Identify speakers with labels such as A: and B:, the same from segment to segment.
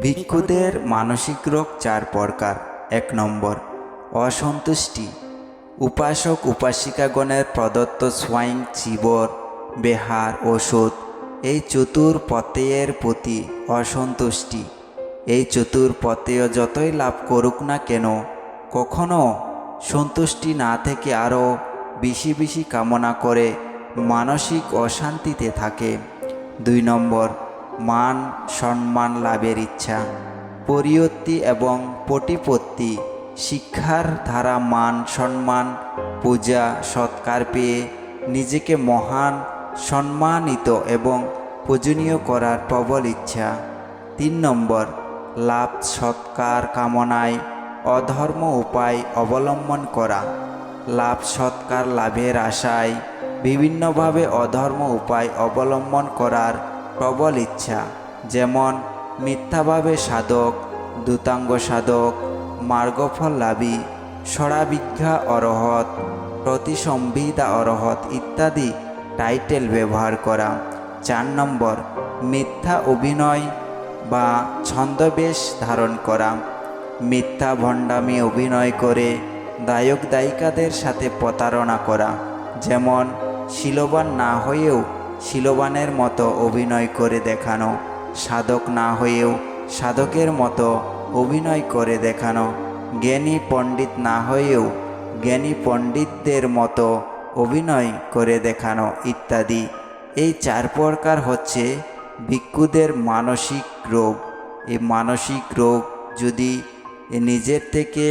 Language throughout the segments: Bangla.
A: ভিক্ষুদের মানসিক রোগ 4 প্রকার। 1 নম্বর, অসন্তুষ্টি। উপাসক উপাসিকাগণের প্রদত্ত সোয়াইং, চিবর, বেহার, ওষুধ এই চতুর প্রত্যয়ের প্রতি অসন্তুষ্টি। এই চতুর প্রত্যয় যতই লাভ করুক না কেন, কখনো সন্তুষ্টি না থেকে আরও বেশি বেশি কামনা করে মানসিক অশান্তিতে থাকে। 2 নম্বর, মান সম্মান লাভের ইচ্ছা। পরিয়ত্তি এবং প্রতিপত্তি, শিক্ষার দ্বারা মান সম্মান, পূজা সৎকার পেয়ে নিজেকে মহান, সম্মানিত এবং পূজনীয় করার প্রবল ইচ্ছা। 3 নম্বর, লাভ সৎকার কামনায় অধর্ম উপায় অবলম্বন করা। লাভ সৎকার লাভের আশায় বিভিন্নভাবে অধর্ম উপায় অবলম্বন করার প্রবল ইচ্ছা, যেমন মিথ্যাভাবে সাধক, দূতাঙ্গ সাধক, মার্গফল লাভী, ষড়াভিজ্ঞা অরহত, প্রতিসম্বিদা অরহত ইত্যাদি টাইটেল ব্যবহার করা। 4 নম্বর, মিথ্যা অভিনয় বা ছন্দবেশ ধারণ করা। মিথ্যা ভণ্ডামি অভিনয় করে দায়ক দায়িকাদের সাথে প্রতারণা করা, যেমন শিলবান না হয়েও শিলবানের মতো অভিনয় করে দেখানো, সাধক না হয়েও সাধকের মতো অভিনয় করে দেখানো, জ্ঞানী পণ্ডিত না হয়েও জ্ঞানী পণ্ডিতদের মতো অভিনয় করে দেখানো ইত্যাদি। এই 4 প্রকার হচ্ছে ভিক্ষুদের মানসিক রোগ। এই মানসিক রোগ যদি নিজের থেকে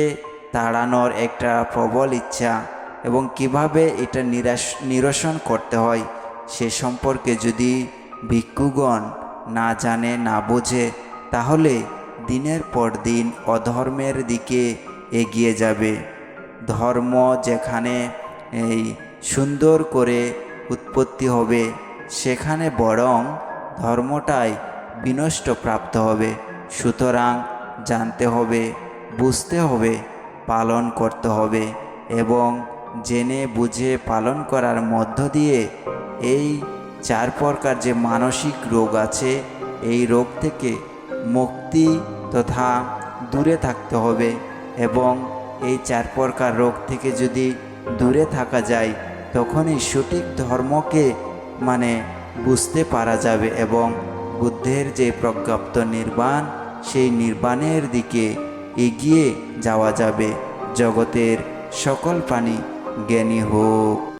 A: তাড়ানোর একটা প্রবল ইচ্ছা এবং কিভাবে এটা নিরসন করতে হয় সে সম্পর্কে যদি ভিক্ষুগণ না জানে, না বোঝে, তাহলে দিনের পর দিন অধর্মের দিকে এগিয়ে যাবে। ধর্ম যেখানে এই সুন্দর করে উৎপত্তি হবে, সেখানে বরং ধর্মটাই বিনষ্ট প্রাপ্ত হবে। সুতরাং জানতে হবে, বুঝতে হবে, পালন করতে হবে এবং জেনে বুঝে পালন করার মধ্য দিয়ে এই 4 প্রকার যে মানসিক রোগ আছে, এই রোগ থেকে মুক্তি তথা দূরে থাকতে হবে। এবং এই 4 প্রকার রোগ থেকে যদি দূরে থাকা যায়, তখনই সঠিক ধর্মকে বুঝতে পারা যাবে এবং বুদ্ধের যে প্রজ্ঞাপ্ত নির্বাণ, সেই নির্বাণের দিকে এগিয়ে যাওয়া যাবে। জগতের সকল প্রাণী জ্ঞানী হোক।